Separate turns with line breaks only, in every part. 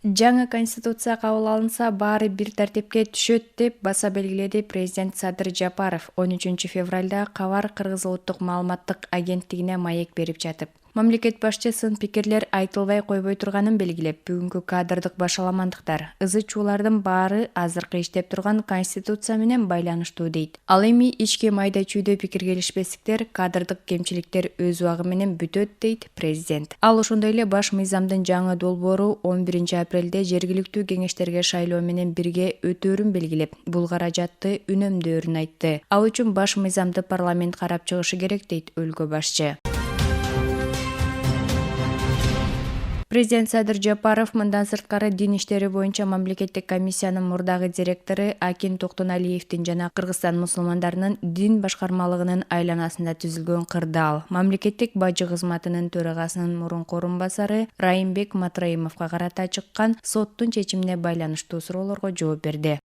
Жаңы конституция кабыл алынса, баары бир тартипке түшөт деп баса белгиледи президент Садыр Жапаров 13 февралда Кабар Кыргыз улуттук маалыматтык агенттигине маек берип жатып. Мамлекет башчы сын пикирлер айтылбай койбой турганын белгилеп, бүгүнкү кадрдык башаламандыктар, ызы чуулардын баары азыркы иштеп турган конституция менен байланыштуу дейт. Ал эми ички майда чүйдө пикир келишпестиктер, кадрдык кемчиликтер өз убагы менен бүтөт дейт президент. Ал ошондой эле баш мыйзамдын жаңы долбоору 11 апрелде жергиликтүү кеңештерге шайлоо менен бирге өтөөрүн белгилеп, бул каражатты үнөмдөөрүн айтты. Ал үчүн баш мыйзамды парламент карап чыгышы керек дейт өлкө башчы. Президент Садыр Жапаров мындан сырткары дин иштери боюнча мамлекеттик комиссиянын мурдагы директору Акин Токтоналиевдин жана Кыргызстан мусулмандарынын дин башкармалыгынын айланасында түзүлгөн кырдаал мамлекеттик бажы кызматынын төрагасынын мурунку орун басары Райымбек Матраимовго карата чыккан соттун чечимине байланыштуу суроолорго жооп берди.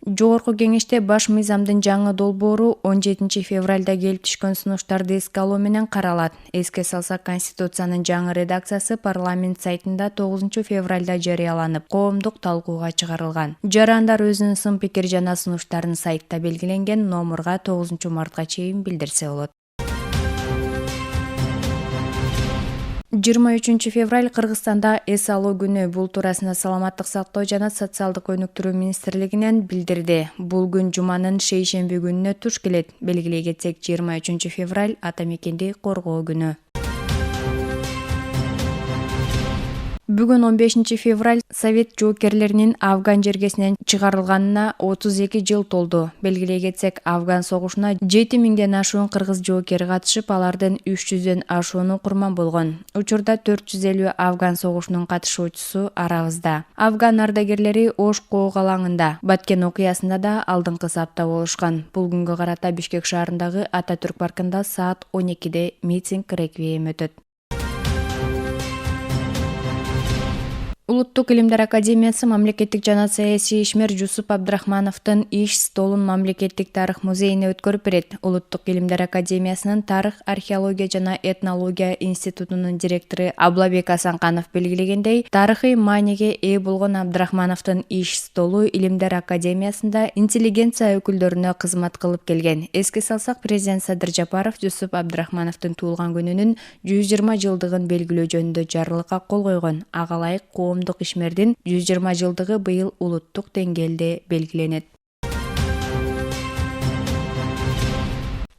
Жогорку кеңеште баш мыйзамдын жаңы долбоору 17 февралда келип түшкөн сунуштарды эске алуу менен каралат. Эске салсак, конституциянын жаңы редакциясы парламент сайтында 9 февралда жарыяланып, коомдук талкууга чыгарылган. Жарандар өзүнүн сын пикир жана сунуштарын сайтта белгиленген номурга 9 мартка чейин билдирсе болот. 23 февраль Кыргызстанда эс алуу күнү. Бул туурасында Саламаттык сактоо жана социалдык өнүктүрүү министрлигинен билдирди. Бул күн жуманын шейшемби күнүнө туш келет. Белгилей кетсек, 23 февраль ата мекенди коргоо күнү. Бүгүн 15 февраль Совет жоокерлеринин Афган жергесинен чыгарылганына 32 жыл толду. Белгилей кетсек, Афган согушуна 7000ден ашуун кыргыз жоокери катышып, алардын 300дөн ашууну курман болгон. Учурда 450 Афган согушунун катышуучусу арабызда. Афган ардагерлери Ош коок алаңында Баткен окуясында да алдыңкы сапта болушкан. Бул күнгө карата Бишкек шаарындагы Ататүрк паркында саат 12де митинг реквием өтөт. Улуттук илимдер академиясы мамлекеттик жана саясий ишмер Жусуп Абдрахмановдун иш столун мамлекеттик тарых музейине өткөрүп берет. Улуттук илимдер академиясынын тарых, археология жана этнология институтунун директору Аблабек Асанканов белгилегендей, тарыхый мааниге ээ болгон Абдрахмановдун иш столу илимдер академиясында интеллигенция өкүлдөрүнө кызмат кылып келген. Эске салсак, президент Садыр Жапаров Жусуп Абдрахмановдун туулган күнүнүн 120 жылдыгын белгилөө жөнүндө жарлыкка кол койгон. Ага ылайык коомдук ишмердин 120 жылдыгы быйыл улуттук деңгээлде белгиленет.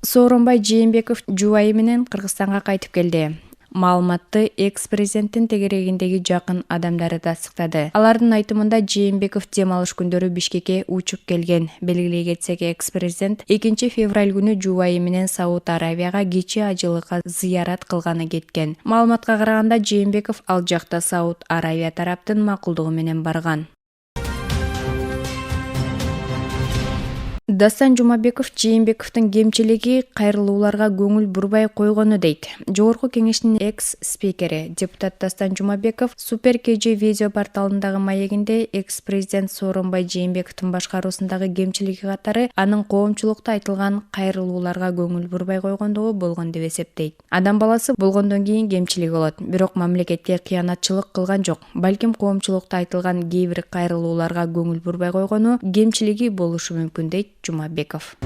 Сооронбай Жээнбеков жубайы менен Кыргызстанга кайтып келди. Маалыматты экс-президенттин тегерегиндеги жакын адамдары тастыктады. Алардын айтымында Жээнбеков дем алыш күндөрү Бишкекке учуп келген. Белгилей кетсек, экс-президент 2 февраль күнү жубайы менен Сауд Аравияга кичи ажылыкка зыярат кылганы кеткен. Маалыматка караганда, Жээнбеков ал жакта Сауд Аравия тараптын макулдугу менен барган. Дастан Жумабеков Жээнбековдун кемчилиги кайрылууларга көңүл бурбай койгону дейт. Жогорку кеңештин экс-спикери депутат Дастан Жумабеков Супер КЖ видео порталындагы маегинде экс-президент Сооронбай Жээнбековдун башкаруусундагы кемчилиги катары анын коомчулукта айтылган кайрылууларга көңүл бурбай койгондугу болгон деп эсептейт. Адам баласы болгондон кийин кемчилиги болот, бирок мамлекетке кыянатчылык кылган жок. Балким коомчулукта айтылган кээ бир кайрылууларга көңүл бурбай койгону кемчилиги болушу мүмкүн дейт Жумабеков.